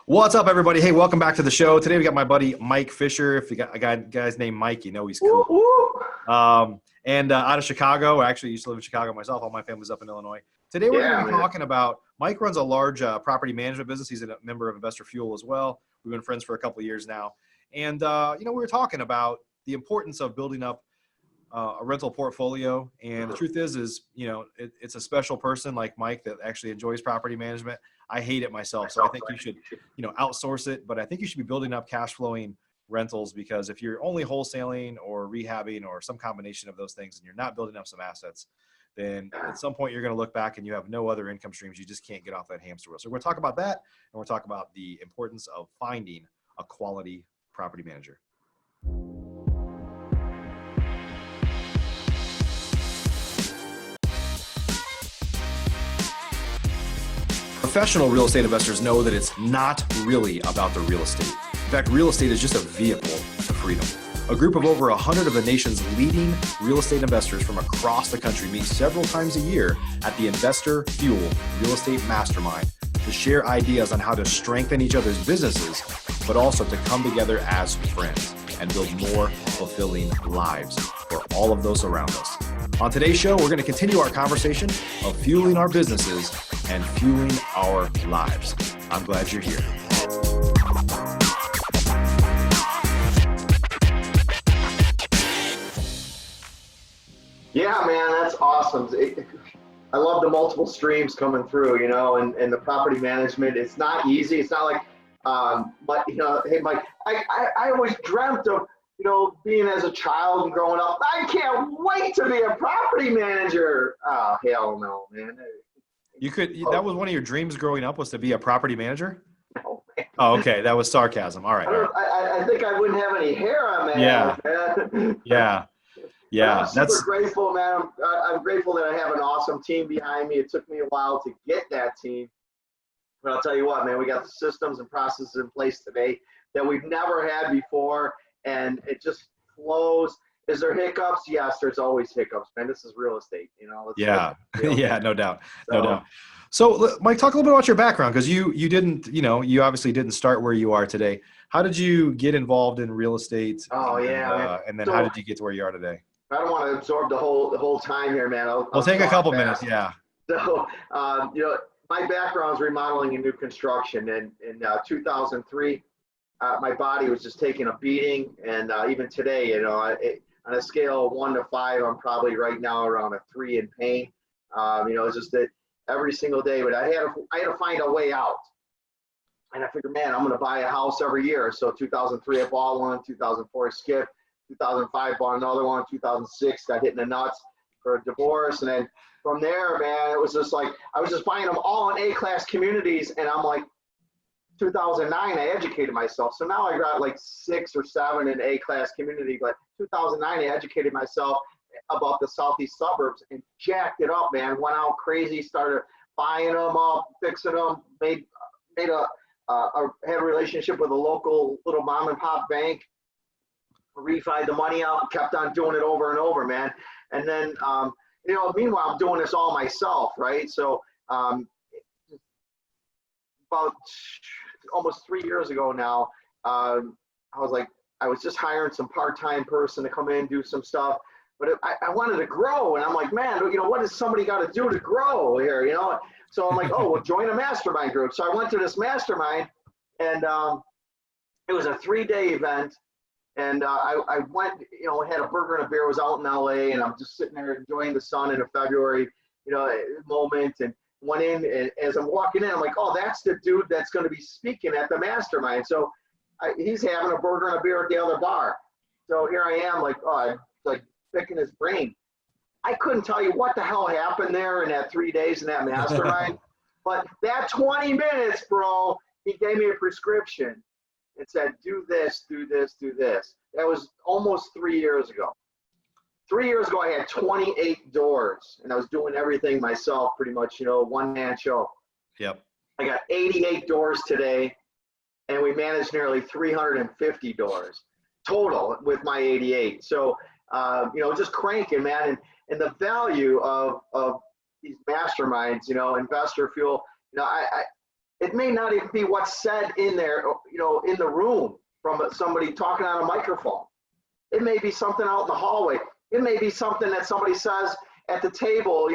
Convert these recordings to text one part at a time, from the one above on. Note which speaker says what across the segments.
Speaker 1: What's up, everybody? Hey, welcome back to the show. Today we got my buddy Mike Fisher. If you got a guy's named Mike, you know he's cool. And out of Chicago. I actually used to live in Chicago myself. All my family's up in Illinois. Today we're going to be talking about, Mike runs a large property management business. He's a member of Hamster Wheel as well. We've been friends for a couple of years now. And, we were talking about the importance of building up a rental portfolio. And the truth is it's a special person like Mike that actually enjoys property management. I hate it myself. So I think you should, outsource it, but I think you should be building up cash flowing rentals, because if you're only wholesaling or rehabbing or some combination of those things and you're not building up some assets, then at some point you're going to look back and you have no other income streams. You just can't get off that hamster wheel. So we're going to talk about that, and we'll talk about the importance of finding a quality property manager. Professional real estate investors know that it's not really about the real estate. In fact, real estate is just a vehicle to freedom. A group of over 100 of the nation's leading real estate investors from across the country meet several times a year at the Hamster Wheel Real Estate Mastermind to share ideas on how to strengthen each other's businesses, but also to come together as friends and build more fulfilling lives for all of those around us. On today's show, we're going to continue our conversation of fueling our businesses and fueling our lives. I'm glad you're here.
Speaker 2: Yeah, man, that's awesome. I love the multiple streams coming through, and the property management. It's not easy. It's not like, but hey, Mike, I always dreamt of, being as a child and growing up. I can't wait to be a property manager. Oh, hell no, man.
Speaker 1: That was one of your dreams growing up, was to be a property manager?
Speaker 2: No, man.
Speaker 1: Oh, okay. That was sarcasm. All right.
Speaker 2: I think I wouldn't have any hair on my
Speaker 1: head,
Speaker 2: man.
Speaker 1: Yeah.
Speaker 2: I'm super grateful, man. I'm grateful that I have an awesome team behind me. It took me a while to get that team. But I'll tell you what, man, we got the systems and processes in place today that we've never had before, and it just flows. Is there hiccups? Yes, there's always hiccups, man. This is real estate,
Speaker 1: Yeah, no doubt. So, Mike, talk a little bit about your background, because you didn't, you obviously didn't start where you are today. How did you get involved in real estate? And then how did you get to where you are today?
Speaker 2: I don't want to absorb the whole time here, man.
Speaker 1: I'll take a couple minutes. Yeah.
Speaker 2: So, my background is remodeling and new construction. And in 2003, my body was just taking a beating. And even today, on a scale of 1 to 5, I'm probably right now around a 3 in pain. It's just that every single day, but I had to find a way out. And I figured, man, I'm going to buy a house every year. So 2003, I bought one. 2004, I skipped. 2005, bought another one. 2006, got hit in the nuts for a divorce. And then from there, man, it was just like, I was just buying them all in A-class communities. And I'm like, 2009, I educated myself. So now I got like 6 or 7 in A-class community. But 2009, I educated myself about the southeast suburbs and jacked it up, man. Went out crazy, started buying them up, fixing them, had a relationship with a local little mom and pop bank, refied the money out, kept on doing it over and over, man. And then, meanwhile, I'm doing this all myself, right? So about almost 3 years ago now, I was just hiring some part-time person to come in and do some stuff, but I wanted to grow, and I'm like, man, what does somebody got to do to grow here, So I'm like, oh, well, join a mastermind group. So I went to this mastermind, and it was a 3-day event. And I went, had a burger and a beer, was out in LA, and I'm just sitting there enjoying the sun in a February, moment, and went in, and as I'm walking in, I'm like, oh, that's the dude that's going to be speaking at the mastermind. So he's having a burger and a beer at the other bar. So here I am, like picking his brain. I couldn't tell you what the hell happened there in that 3 days in that mastermind, but that 20 minutes, bro, he gave me a prescription. It said, do this, do this, do this. That was almost 3 years ago. 3 years ago, I had 28 doors, and I was doing everything myself, pretty much, one-man show.
Speaker 1: Yep.
Speaker 2: I got 88 doors today, and we managed nearly 350 doors total with my 88. So, just cranking, man. And the value of these masterminds, Hamster Wheel, It may not even be what's said in there, in the room from somebody talking on a microphone. It may be something out in the hallway. It may be something that somebody says at the table,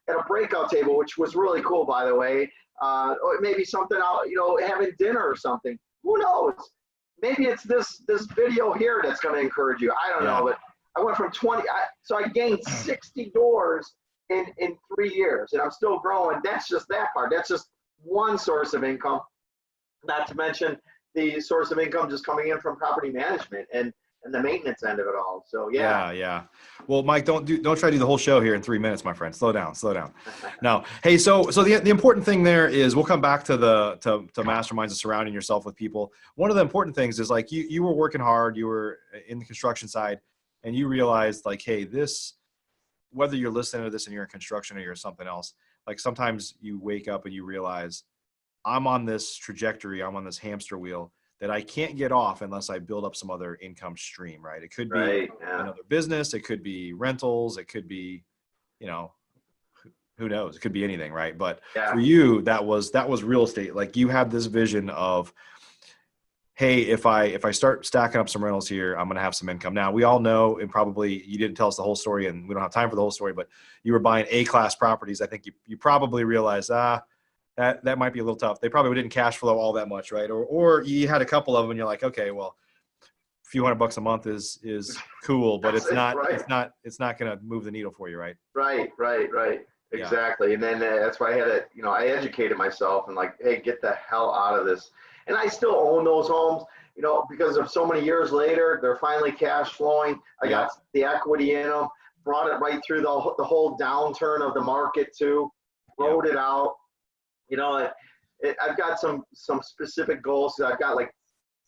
Speaker 2: at a breakout table, which was really cool, by the way. Or it may be something out, having dinner or something. Who knows? Maybe it's this video here that's going to encourage you. I don't know, but I went from 20, so I gained 60 doors in 3 years, and I'm still growing. That's just that part. That's just one source of income, not to mention the source of income just coming in from property management and the maintenance end of it all. So
Speaker 1: yeah. Well, Mike, don't try to do the whole show here in 3 minutes, my friend. Slow down. No. Hey, so the important thing there is, we'll come back to to masterminds and surrounding yourself with people. One of the important things is, like, you were working hard, you were in the construction side, and you realized, like, hey, this, whether you're listening to this and you're in construction or you're something else, like, sometimes you wake up and you realize, I'm on this trajectory, I'm on this hamster wheel that I can't get off unless I build up some other income stream, right? It could be another business, it could be rentals, it could be, who knows? It could be anything, right? But for you, that was real estate. Like, you had this vision of, hey, if I start stacking up some rentals here, I'm going to have some income. Now, we all know, and probably you didn't tell us the whole story, and we don't have time for the whole story, but you were buying A-class properties. I think you probably realized, that might be a little tough. They probably didn't cash flow all that much, right? Or you had a couple of them and you're like, okay, well, a few $100 a month is cool, but it's not going to move the needle for you, right?
Speaker 2: Right. Exactly. And then that's why I had I educated myself and, like, hey, get the hell out of this. And I still own those homes, because of so many years later, they're finally cash flowing. I got the equity in them, brought it right through the whole downturn of the market too, rode it out. I've got some specific goals. I've got like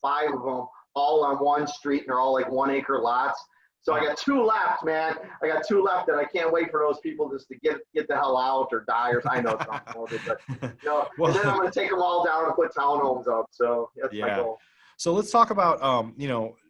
Speaker 2: 5 of them all on one street, and they're all like 1 acre lots. So I got 2 left, man. I got 2 left, and I can't wait for those people just to get the hell out or die, or I know it's not molded, but and then I'm going to take them all down and put townhomes up. So that's my goal.
Speaker 1: So let's talk about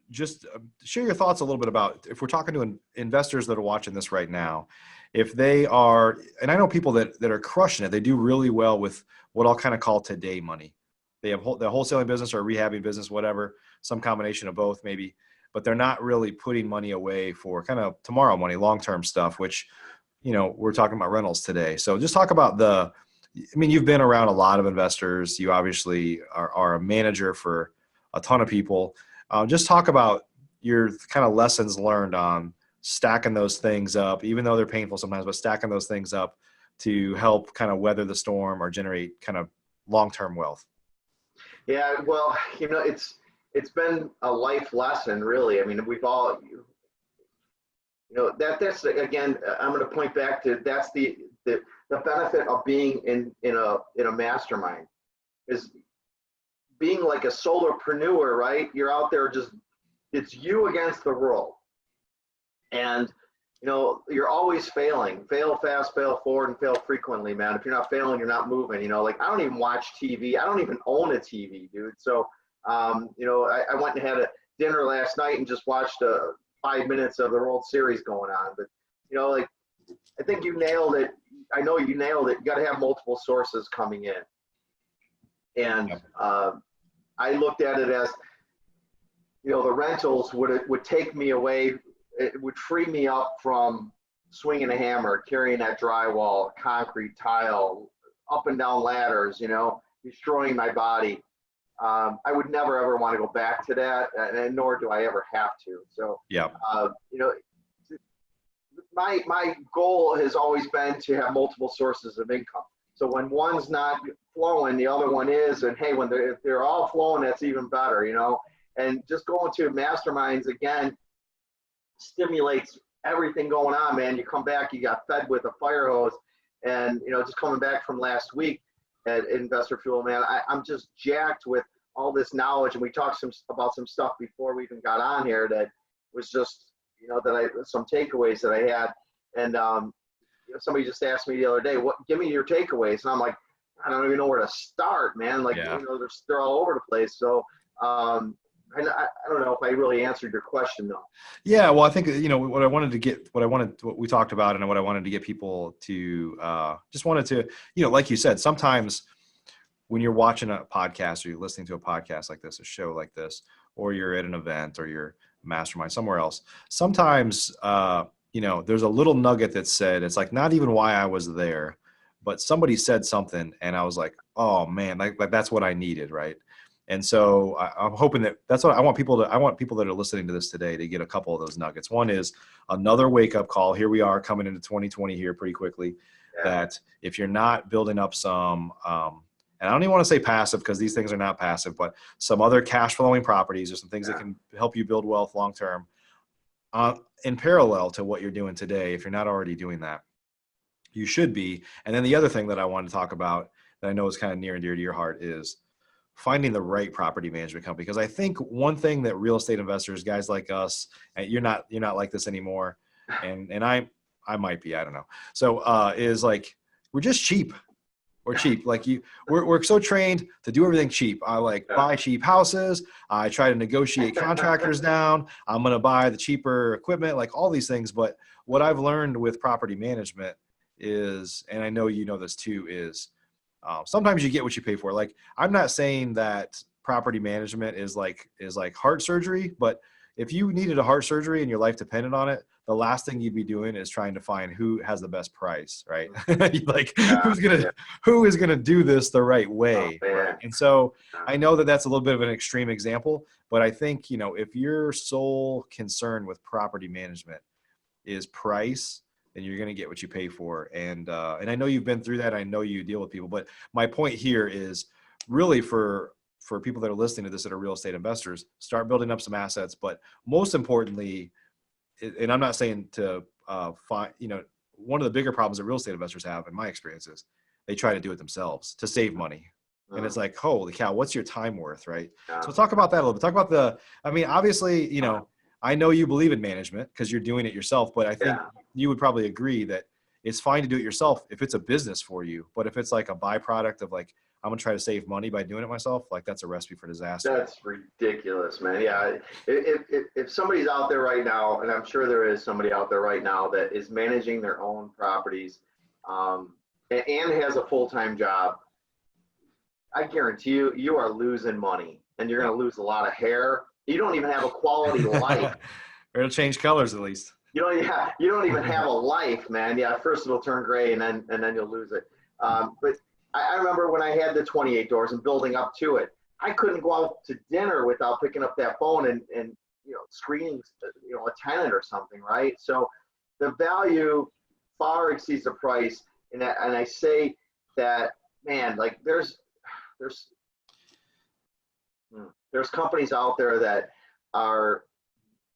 Speaker 1: just share your thoughts a little bit about, if we're talking to investors that are watching this right now, if they are, and I know people that are crushing it, they do really well with what I'll kind of call today money. They have the wholesaling business or rehabbing business, whatever, some combination of both maybe, but they're not really putting money away for kind of tomorrow money, long-term stuff, which, we're talking about rentals today. So just talk about you've been around a lot of investors. You obviously are a manager for a ton of people. Just talk about your kind of lessons learned on stacking those things up, even though they're painful sometimes, but stacking those things up to help kind of weather the storm or generate kind of long-term wealth.
Speaker 2: Yeah, well, it's been a life lesson, really. I mean, we've all, that's again, I'm going to point back to, that's the benefit of being in a mastermind, is being like a solopreneur, right? You're out there it's you against the world. And, you're always failing. Fail fast, fail forward, and fail frequently, man. If you're not failing, you're not moving. Like, I don't even watch TV. I don't even own a TV, dude. So, I went and had a dinner last night and just watched 5 minutes of the World Series going on. But, I think you nailed it. I know you nailed it. You got to have multiple sources coming in. And I looked at it as, the rentals would take me away. It would free me up from swinging a hammer, carrying that drywall, concrete, tile, up and down ladders, destroying my body. I would never, ever want to go back to that, and nor do I ever have to. So, my goal has always been to have multiple sources of income. So when one's not flowing, the other one is, and hey, if they're all flowing, that's even better, And just going to masterminds again stimulates everything going on, man. You come back, you got fed with a fire hose, and just coming back from last week at Investor Fuel, man, I'm just jacked with all this knowledge. And we talked about some stuff before we even got on here that was just, some takeaways that I had. And somebody just asked me the other day, give me your takeaways. And I'm like, I don't even know where to start, man. Like, they're all over the place. So, I don't know if I really answered your question though.
Speaker 1: Yeah, well, I think what we talked about, and what I wanted to get people to just wanted to, like you said, sometimes when you're watching a podcast or you're listening to a podcast like this, a show like this, or you're at an event or you're mastermind somewhere else, sometimes, there's a little nugget that said, it's like, not even why I was there, but somebody said something and I was like, oh man, like that's what I needed. Right. And so I'm hoping that's what I want people that are listening to this today to get a couple of those nuggets. One is another wake up call. Here we are coming into 2020 here pretty quickly, that if you're not building up some, and I don't even want to say passive because these things are not passive, but some other cash flowing properties or some things that can help you build wealth long term, in parallel to what you're doing today. If you're not already doing that, you should be. And then the other thing that I want to talk about that I know is kind of near and dear to your heart is finding the right property management company. Because I think one thing that real estate investors, guys like us, and you're not like this anymore, and I might be, I don't know. So is like, we're just cheap. We're cheap. Like we're so trained to do everything cheap. I buy cheap houses. I try to negotiate contractors down. I'm going to buy the cheaper equipment, like all these things. But what I've learned with property management is, and I know you know this too, is sometimes you get what you pay for. Like, I'm not saying that property management is like heart surgery, but if you needed a heart surgery and your life depended on it, the last thing you'd be doing is trying to find who has the best price, right? Like, who is gonna do this the right way, right? And so I know that that's a little bit of an extreme example, but I think, if your sole concern with property management is price, then you're gonna get what you pay for. And I know you've been through that. I know you deal with people, but my point here is really for people that are listening to this that are real estate investors, start building up some assets. But most importantly, and I'm not saying to find, one of the bigger problems that real estate investors have, in my experience, is they try to do it themselves to save money. And it's like, holy cow, what's your time worth, right? So talk about that a little bit. Talk about obviously, I know you believe in management because you're doing it yourself, but I think you would probably agree that it's fine to do it yourself if it's a business for you. But if it's like a byproduct of like, I'm gonna try to save money by doing it myself, like that's a recipe for disaster.
Speaker 2: That's ridiculous, man. Yeah. If somebody's out there right now, and I'm sure there is somebody out there right now that is managing their own properties, and has a full-time job, I guarantee you are losing money, and you're going to lose a lot of hair. You don't even have a quality life.
Speaker 1: Or it'll change colors at least.
Speaker 2: You don't even have a life, man. Yeah, first it'll turn gray, and then you'll lose it. But I remember when I had the 28 doors and building up to it, I couldn't go out to dinner without picking up that phone and screening a tenant or something, right? So the value far exceeds the price, and I say that, man, like there's companies out there that are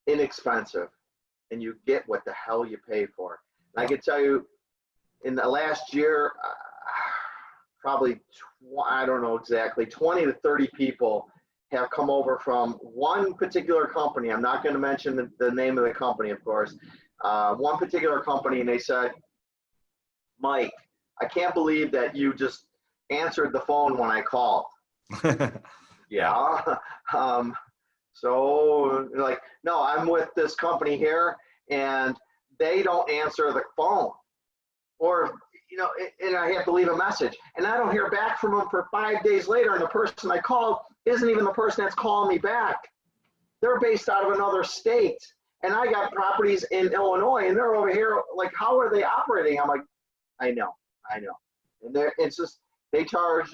Speaker 2: inexpensive, and you get what the hell you pay for. And I can tell you, in the last year, probably, I don't know exactly, 20 to 30 people have come over from one particular company. I'm not going to mention the name of the company, of course. One particular company, and they said, Mike, I can't believe that you just answered the phone when I called. Yeah. So like, no, I'm with this company here and they don't answer the phone, or, and I have to leave a message and I don't hear back from them for 5 days later. And the person I called isn't even the person that's calling me back. They're based out of another state, and I got properties in Illinois and they're over here. Like, how are they operating? I'm like, I know. And it's just, they charge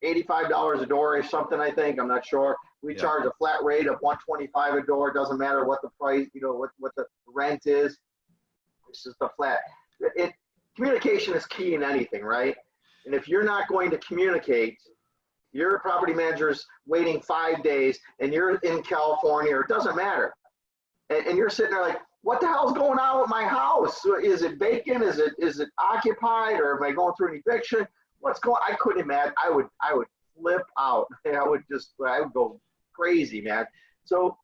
Speaker 2: $85 a door or something, I think. I'm not sure. We charge a flat rate of $125 a door. It doesn't matter what the price, what the rent is. It's just a flat. Communication is key in anything, right? And if you're not going to communicate, your property manager's waiting 5 days and you're in California, or it doesn't matter. And you're sitting there like, what the hell's going on with my house? Is it vacant? Is it occupied? Or am I going through an eviction? I couldn't imagine. I would flip out. I would go crazy, man. So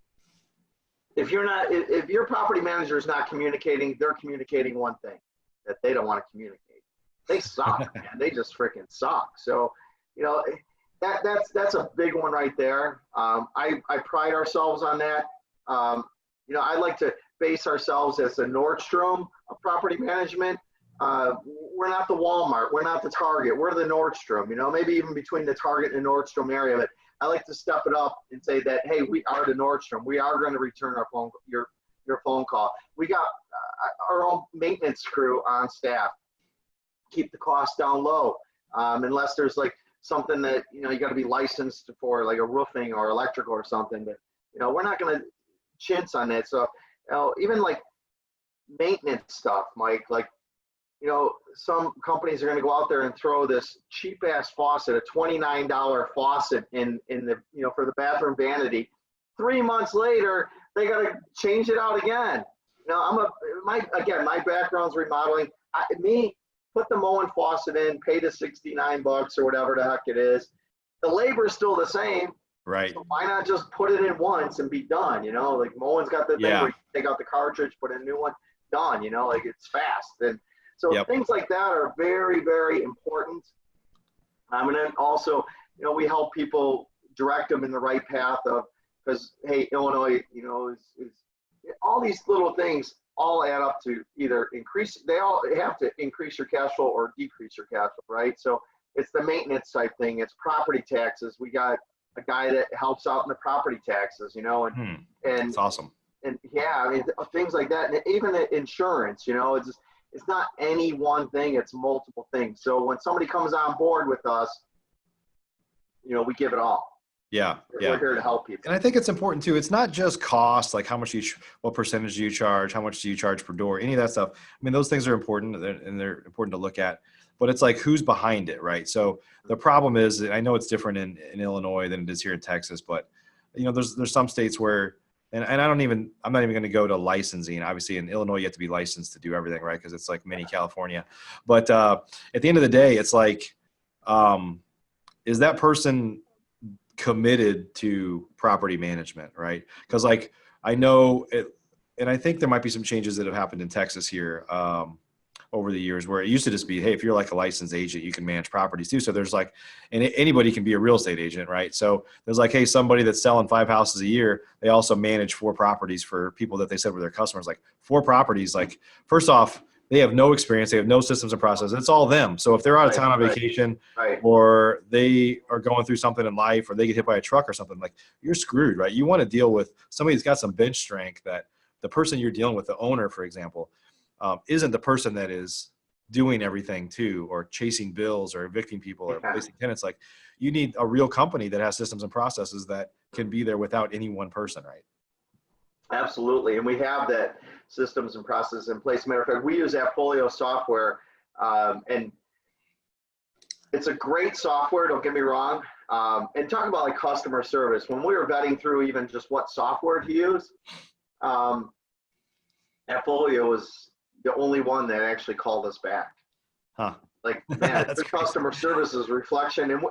Speaker 2: if your property manager is not communicating, they're communicating one thing, that they don't want to communicate. They suck, man. They just freaking suck. So, that's a big one right there. I pride ourselves on that. I like to base ourselves as the Nordstrom of property management. we're not the Walmart, we're not the Target, we're the Nordstrom, maybe even between the Target and the Nordstrom area. But I like to step it up and say that, hey, we are the Nordstrom. We are going to return your phone call. We got our own maintenance crew on staff. Keep the cost down low, unless there's like something that you got to be licensed for, like a roofing or electrical or something. But we're not going to chintz on that. So even like maintenance stuff, Mike, like some companies are going to go out there and throw this cheap ass faucet, a $29 faucet in the for the bathroom vanity. 3 months later, they got to change it out again. My background's remodeling. Put the Moen faucet in, pay the $69 or whatever the heck it is. The labor's still the same.
Speaker 1: Right.
Speaker 2: So why not just put it in once and be done? Like Moen's got the thing where you take out the cartridge, put in a new one, done. Like it's fast. And so things like that are very, very important. And then also, we help people direct them in the right path because hey, Illinois, is all these little things all add up to either they all have to increase your cash flow or decrease your cash flow, right? So it's the maintenance type thing. It's property taxes. We got a guy that helps out in the property taxes, and
Speaker 1: that's awesome.
Speaker 2: And things like that. And even the insurance, it's not any one thing, it's multiple things. So when somebody comes on board with us, we give it all.
Speaker 1: Yeah.
Speaker 2: We're here to help people.
Speaker 1: And I think it's important too. It's not just cost, like how much what percentage do you charge? How much do you charge per door? Any of that stuff. I mean, those things are important and they're important to look at, but it's like, who's behind it, right? So the problem is, I know it's different in Illinois than it is here in Texas, but there's some states where, and I'm not even going to go to licensing. Obviously in Illinois, you have to be licensed to do everything, right? Because it's like mini California. But at the end of the day, it's like, is that person committed to property management, right? Because like I know it, and I think there might be some changes that have happened in Texas here over the years, where it used to just be, hey, if you're like a licensed agent, you can manage properties too. So there's like, and anybody can be a real estate agent, right? So there's like, hey, somebody that's selling 5 houses a year, they also manage 4 properties for people that they said were their customers. Like 4 properties, like first off, they have no experience. They have no systems and processes. It's all them. So if they're out of town on vacation or they are going through something in life or they get hit by a truck or something, like you're screwed, right? You want to deal with somebody who's got some bench strength, that the person you're dealing with, the owner, for example, isn't the person that is doing everything too, or chasing bills or evicting people or placing tenants. Like you need a real company that has systems and processes that can be there without any one person, right?
Speaker 2: Absolutely. And we have that systems and processes in place. Matter of fact, we use Appfolio software, and it's a great software, don't get me wrong. And talk about like customer service. When we were vetting through even just what software to use, Appfolio was the only one that actually called us back.
Speaker 1: Huh.
Speaker 2: Like, man, the customer services reflection, and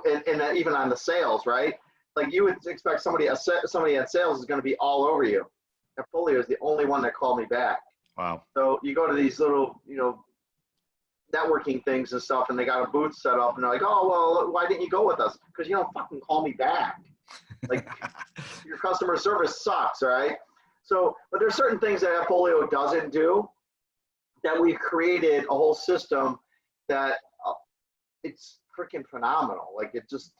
Speaker 2: even on the sales, right? Like you would expect somebody at sales is going to be all over you. Appfolio is the only one that called me back.
Speaker 1: Wow.
Speaker 2: So you go to these little, networking things and stuff, and they got a booth set up, and they're like, oh, well, why didn't you go with us? Because you don't fucking call me back. Like, your customer service sucks, right? So, but there's certain things that Appfolio doesn't do that we've created a whole system that it's freaking phenomenal. Like it's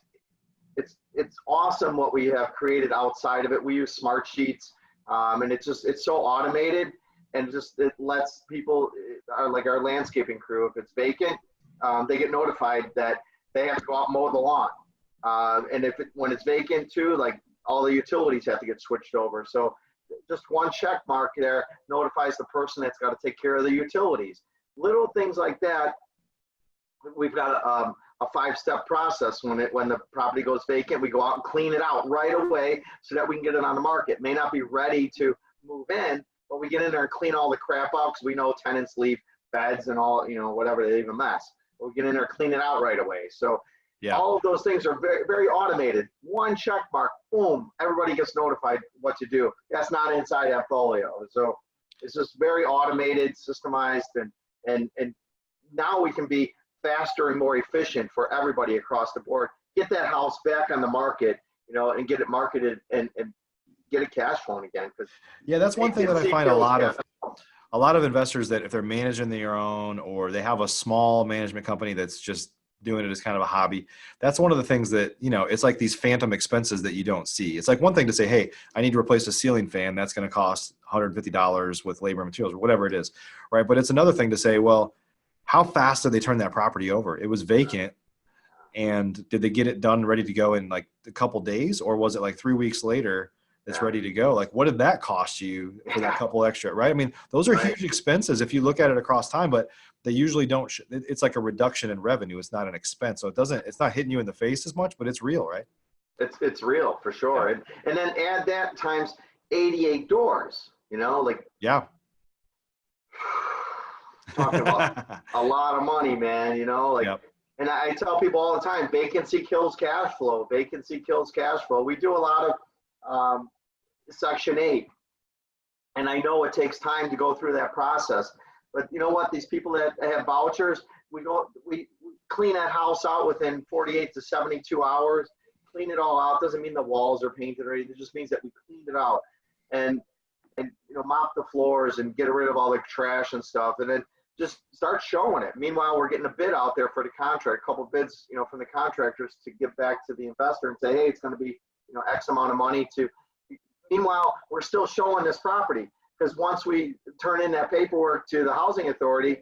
Speaker 2: awesome what we have created outside of it. We use smart sheets, and it's so automated, and it lets people, our landscaping crew, if it's vacant, they get notified that they have to go out and mow the lawn. And when it's vacant too, like all the utilities have to get switched over. So just one check mark there notifies the person that's got to take care of the utilities. Little things like that. We've got a 5-step process. When the property goes vacant, we go out and clean it out right away so that we can get it on the market. May not be ready to move in, but we get in there and clean all the crap out because we know tenants leave beds and all, whatever, they leave a mess. But we get in there and clean it out right away. So all of those things are very, very automated. One check mark, boom, everybody gets notified what to do. That's not inside Appfolio. So it's just very automated, systemized, and now we can be faster and more efficient for everybody across the board. Get that house back on the market, and get it marketed and get it cash flowing again.
Speaker 1: That's one thing that I find a a lot of investors that if they're managing their own or they have a small management company that's just doing it as kind of a hobby, that's one of the things that, you know, it's like these phantom expenses that you don't see. It's like one thing to say, hey, I need to replace a ceiling fan. That's going to cost $150 with labor and materials or whatever it is. Right. But it's another thing to say, well, how fast did they turn that property over? It was vacant. And did they get it done, ready to go in like a couple days, or was it like 3 weeks later that's ready to go? Like, what did that cost you for that couple extra, right? I mean, those are huge expenses if you look at it across time, but they usually don't, it's like a reduction in revenue. It's not an expense. So it's not hitting you in the face as much, but it's real, right?
Speaker 2: It's real for sure. Yeah. And then add that times 88 doors, you know, like,
Speaker 1: yeah.
Speaker 2: Talking about a lot of money, man, you know, like, and I tell people all the time, vacancy kills cash flow. Vacancy kills cash flow. We do a lot of Section 8. And I know it takes time to go through that process. But you know what? These people that have vouchers, we clean that house out within 48 to 72 hours. Clean it all out. Doesn't mean the walls are painted or anything. It just means that we cleaned it out. And you know, mop the floors and get rid of all the trash and stuff. And then just start showing it. Meanwhile, we're getting a bid out there for the contract, a couple bids, you know, from the contractors to give back to the investor and say, hey, it's going to be, you know, X amount of money to. Meanwhile, we're still showing this property because once we turn in that paperwork to the housing authority,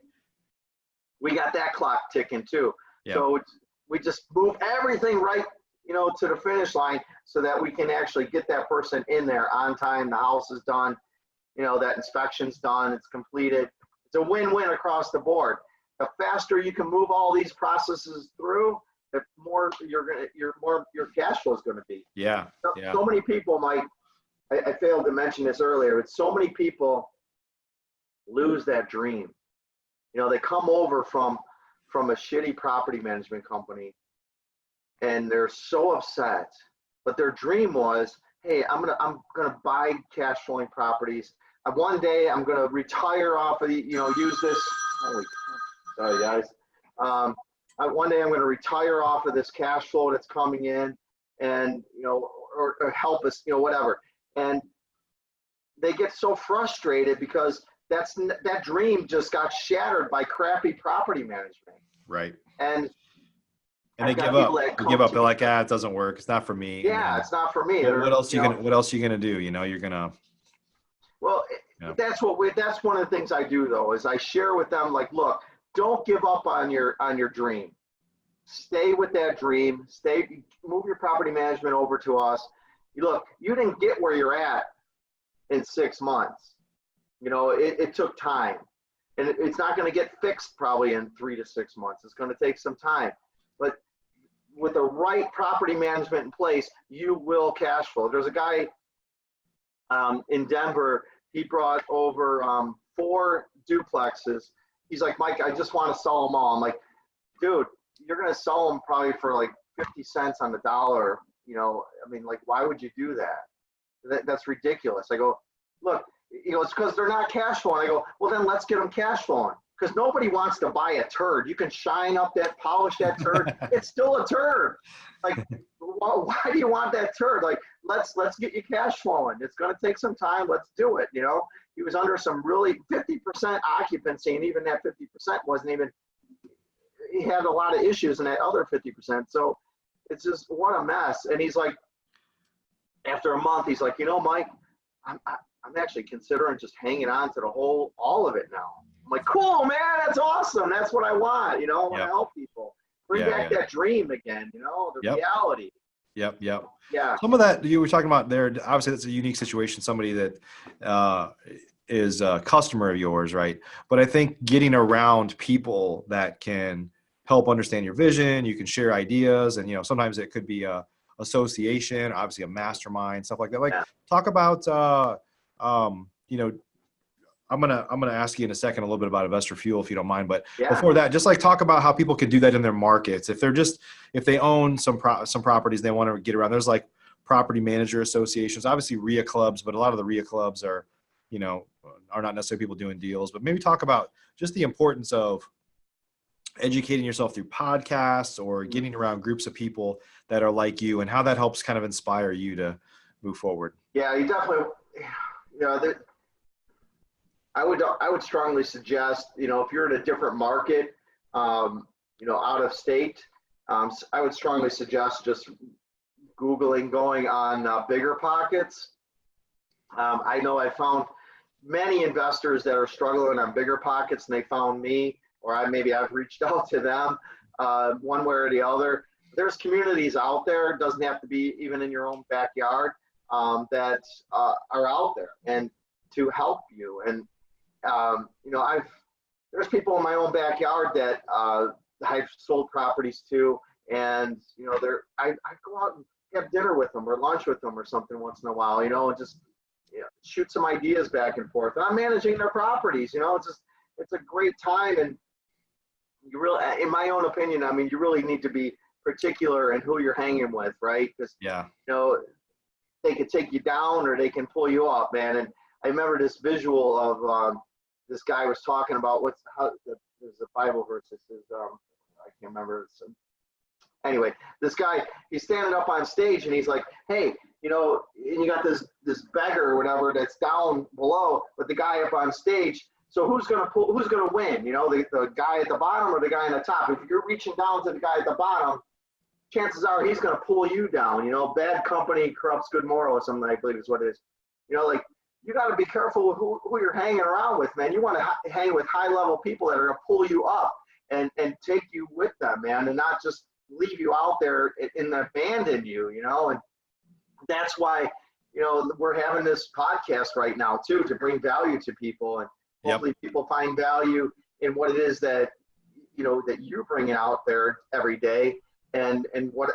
Speaker 2: we got that clock ticking too. Yeah. So we just move everything right, you know, to the finish line so that we can actually get that person in there on time. The house is done, you know, that inspection's done, it's completed. It's a win-win across the board. The faster you can move all these processes through, the more your cash flow is going to be.
Speaker 1: Yeah.
Speaker 2: So many people, Mike, I failed to mention this earlier, but so many people lose that dream. You know, they come over from a shitty property management company and they're so upset, but their dream was, hey, I'm gonna buy cash flowing properties. One day I'm gonna retire off of the, you know, use this. Sorry guys. One day I'm gonna retire off of this cash flow that's coming in, and you know, or help us, you know, whatever. And they get so frustrated because that dream just got shattered by crappy property management.
Speaker 1: Right.
Speaker 2: And
Speaker 1: they give up. They give up. They're like, it doesn't work. It's not for me.
Speaker 2: Yeah, it's not for me.
Speaker 1: What else are you gonna do? You know, you're gonna.
Speaker 2: Well, that's one of the things I do though, is I share with them, like, look, don't give up on your dream. Stay with that dream. Move your property management over to us. Look, you didn't get where you're at in 6 months. You know, it took time, and it's not going to get fixed probably in 3 to 6 months. It's going to take some time, but with the right property management in place, you will cash flow. There's a guy in Denver. He brought over 4 duplexes. He's like, Mike, I just want to sell them all. I'm like, dude, you're going to sell them probably for like 50 cents on the dollar. You know, I mean, like, why would you do that? That's ridiculous. I go, look, you know, it's because they're not cash flowing. I go, well, then let's get them cash flowing, because nobody wants to buy a turd. You can shine up that, polish that turd. It's still a turd. Like, why do you want that turd? Like, let's get you cash flowing. It's going to take some time. Let's do it. You know, he was under some really 50% occupancy, and even that 50% wasn't even, he had a lot of issues in that other 50%. So it's just, what a mess. And he's like, after a month, he's like, you know, Mike, I'm actually considering just hanging on to all of it now. I'm like, cool, man, that's awesome. That's what I want. You know, I want to help people. Bring back that dream again, you know, the reality.
Speaker 1: Yep.
Speaker 2: Yeah.
Speaker 1: Some of that you were talking about there, obviously that's a unique situation, somebody that is a customer of yours, right? But I think getting around people that can help understand your vision, you can share ideas, and, you know, sometimes it could be a association, obviously a mastermind, stuff like that. Like, talk about, you know, I'm gonna ask you in a second a little bit about Hamster Wheel, if you don't mind. But before that, just like talk about how people can do that in their markets. If they own some properties, they want to get around. There's like property manager associations, obviously RIA clubs, but a lot of the RIA clubs are not necessarily people doing deals. But maybe talk about just the importance of educating yourself through podcasts or getting around groups of people that are like you, and how that helps kind of inspire you to move forward.
Speaker 2: Yeah, you definitely, you know, I would strongly suggest, if you're in a different market, out of state, I would strongly suggest just Googling, going on Bigger Pockets. I know I found many investors that are struggling on Bigger Pockets, and they found me, or I've reached out to them one way or the other. There's communities out there, it doesn't have to be even in your own backyard, that are out there and to help you. And there's people in my own backyard that I've sold properties to, and I go out and have dinner with them or lunch with them or something once in a while, and just shoot some ideas back and forth. And I'm managing their properties, it's a great time. And you really, in my own opinion, you really need to be particular in who you're hanging with, right? Because they could take you down or they can pull you up, man. And I remember this visual of this guy was talking about there's a Bible verse that says, I can't remember. Anyway, this guy, he's standing up on stage and he's like, hey, and you got this beggar or whatever that's down below, but the guy up on stage. So who's gonna win? The guy at the bottom or the guy on the top? If you're reaching down to the guy at the bottom, chances are he's gonna pull you down. Bad company corrupts good moral or something, I believe is what it is. You got to be careful with who you're hanging around with, man. You want to hang with high level people that are gonna pull you up and take you with them, man, and not just leave you out there and abandon you. And that's why we're having this podcast right now too, to bring value to people, and hopefully people find value in what it is that that you're bringing out there every day, and what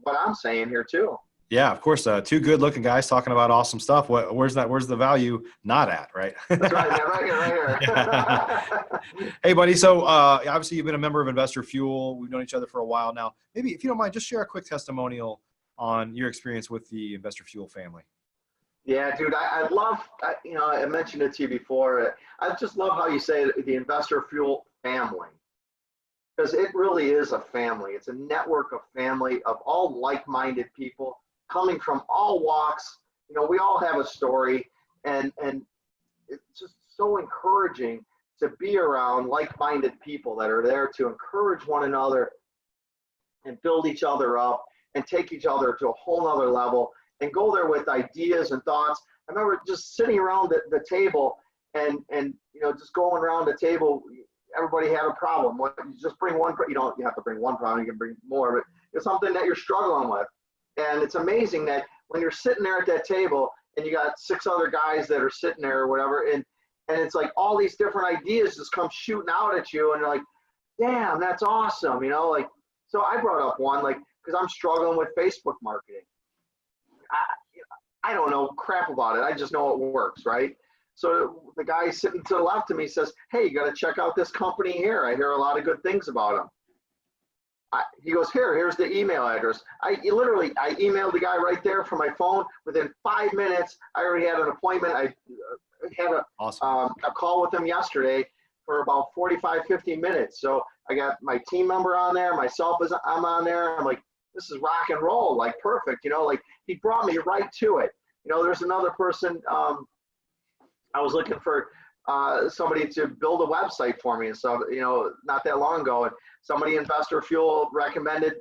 Speaker 2: I'm saying here too.
Speaker 1: Yeah, of course. Two good-looking guys talking about awesome stuff. Where's the value not at, right?
Speaker 2: That's right, man. Right here.
Speaker 1: Hey, buddy. So obviously you've been a member of Investor Fuel. We've known each other for a while now. Maybe if you don't mind, just share a quick testimonial on your experience with the Investor Fuel family.
Speaker 2: Yeah, dude. I love. I mentioned it to you before. I just love how you say the Investor Fuel family, because it really is a family. It's a network of family of all like-minded people coming from all walks. We all have a story, and it's just so encouraging to be around like-minded people that are there to encourage one another and build each other up and take each other to a whole nother level and go there with ideas and thoughts. I remember just sitting around the table and just going around the table. Everybody had a problem. You just bring one. You don't have to bring one problem. You can bring more, but it's something that you're struggling with. And it's amazing that when you're sitting there at that table and you got 6 other guys that are sitting there or whatever, and it's like all these different ideas just come shooting out at you, and you're like, damn, that's awesome. So I brought up one, because I'm struggling with Facebook marketing. I don't know crap about it. I just know it works, right? So the guy sitting to the left of me says, hey, you got to check out this company here. I hear a lot of good things about them. He goes, here's the email address. I emailed the guy right there from my phone. Within 5 minutes, I already had an appointment. I had a call with him yesterday for about 45, 50 minutes. So I got my team member on there. I'm on there. I'm like, this is rock and roll, perfect. He brought me right to it. There's another person, I was looking for somebody to build a website for me and stuff, not that long ago. And somebody, Investor Fuel, recommended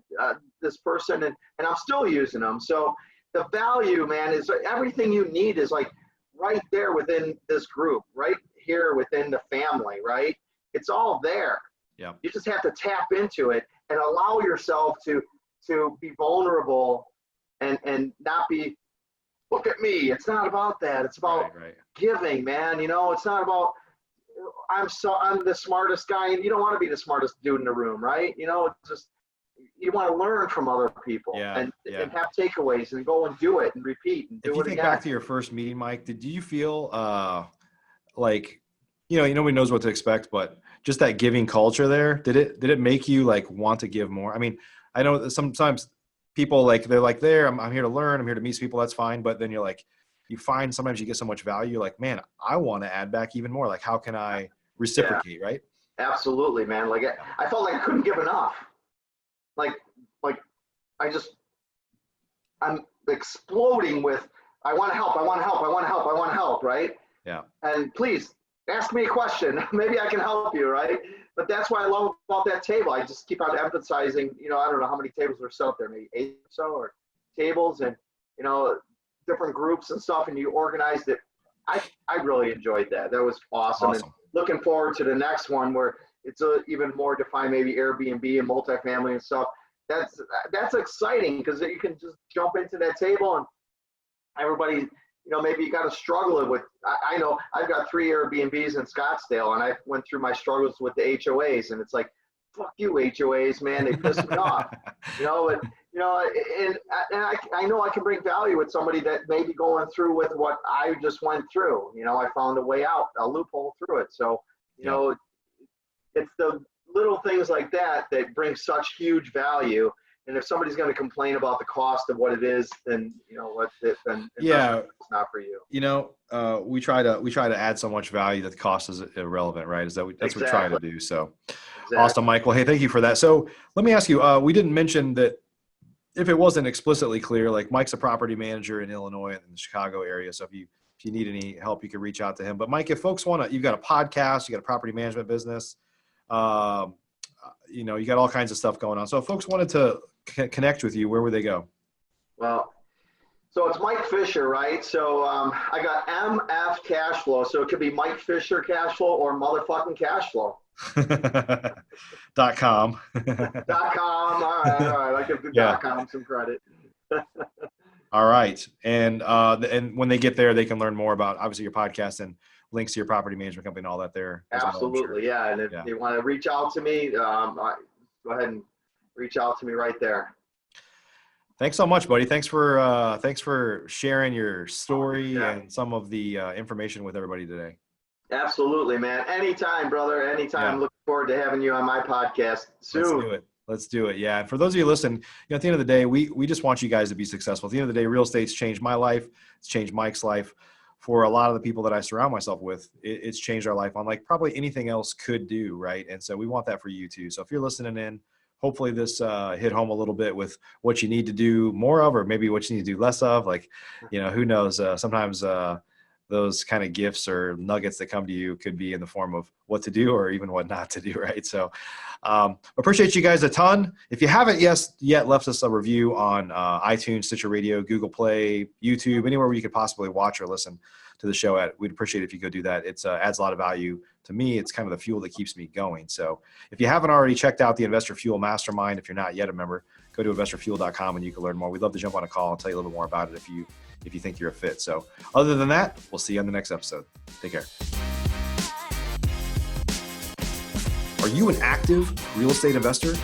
Speaker 2: this person, and I'm still using them. So the value, man, is everything you need is right there within this group, right here within the family, right? It's all there.
Speaker 1: Yeah.
Speaker 2: You just have to tap into it and allow yourself to be vulnerable and not be, look at me. It's not about that. It's about giving, man. It's not about, I'm the smartest guy, and you don't want to be the smartest dude in the room, right? It's just, you want to learn from other people and have takeaways and go and do it and repeat and do it again.
Speaker 1: If you think back to your first meeting, Mike, did you feel nobody knows what to expect, but just that giving culture there, did it make you want to give more? I mean, I know that sometimes people they're I'm here to learn, I'm here to meet people, that's fine. But then you find sometimes you get so much value, you're like, man, I want to add back even more. How can I reciprocate, right?
Speaker 2: Absolutely, man. I felt like I couldn't give enough. I'm exploding with, I want to help, right?
Speaker 1: Yeah.
Speaker 2: And please ask me a question. Maybe I can help you, right? But that's what I love about that table. I just keep on emphasizing, I don't know how many tables are set up there, maybe 8 or so, or tables and, different groups and stuff, and you organized it. I really enjoyed that. That was awesome. And looking forward to the next one where it's even more defined, maybe Airbnb and multifamily and stuff. That's exciting because you can just jump into that table and everybody, maybe you got to struggle with. I know I've got 3 Airbnbs in Scottsdale, and I went through my struggles with the HOAs, and it's like, fuck you HOAs, man, they piss me off, and I know I can bring value with somebody that may be going through with what I just went through. I found a way out, a loophole through it. So, it's the little things like that that bring such huge value. And if somebody's going to complain about the cost of what it is, then then it's not for you.
Speaker 1: We try to add so much value that the cost is irrelevant, right? That's what we're trying to do. So, Awesome, Michael. Hey, thank you for that. So let me ask you. We didn't mention that if it wasn't explicitly clear, like Mike's a property manager in Illinois and in the Chicago area. So if you need any help, you can reach out to him. But Mike, if folks you've got a podcast, you got a property management business, you got all kinds of stuff going on. So if folks wanted to connect with you, where would they go?
Speaker 2: Well, so it's Mike Fisher, right? So I got MF Cash Flow. So it could be Mike Fisher Cash Flow or motherfucking Cash Flow.
Speaker 1: .com.
Speaker 2: .com. All right. I give the .com some credit.
Speaker 1: All right. And when they get there, they can learn more about obviously your podcast and links to your property management company and all that there.
Speaker 2: Absolutely. Yeah. And if they want to reach out to me, go ahead and reach out to me right there.
Speaker 1: Thanks so much, buddy. Thanks for sharing your story and some of the information with everybody today.
Speaker 2: Absolutely, man. Anytime, brother. Anytime. Yeah. Looking forward to having you on my podcast soon.
Speaker 1: Let's do it. Yeah. And for those of you listening, at the end of the day, we just want you guys to be successful. At the end of the day, real estate's changed my life. It's changed Mike's life. For a lot of the people that I surround myself with, it's changed our life on like probably anything else could do. Right. And so we want that for you too. So if you're listening in, hopefully this hit home a little bit with what you need to do more of, or maybe what you need to do less of. Like, who knows? Sometimes those kind of gifts or nuggets that come to you could be in the form of what to do or even what not to do, right? So appreciate you guys a ton. If you haven't yet left us a review on iTunes, Stitcher Radio, Google Play, YouTube, anywhere where you could possibly watch or listen to the show at, we'd appreciate it if you could do that. It adds a lot of value to me. It's kind of the fuel that keeps me going. So if you haven't already checked out the Investor Fuel Mastermind, if you're not yet a member, go to investorfuel.com and you can learn more. We'd love to jump on a call and tell you a little bit more about it if you think you're a fit. So other than that, we'll see you on the next episode. Take care. Are you an active real estate investor?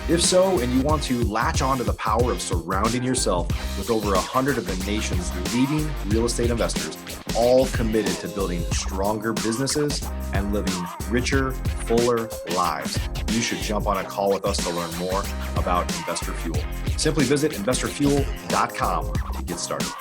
Speaker 1: If so, and you want to latch on to the power of surrounding yourself with over 100 of the nation's leading real estate investors, all committed to building stronger businesses and living richer, fuller lives, you should jump on a call with us to learn more about Investor Fuel. Simply visit investorfuel.com to get started.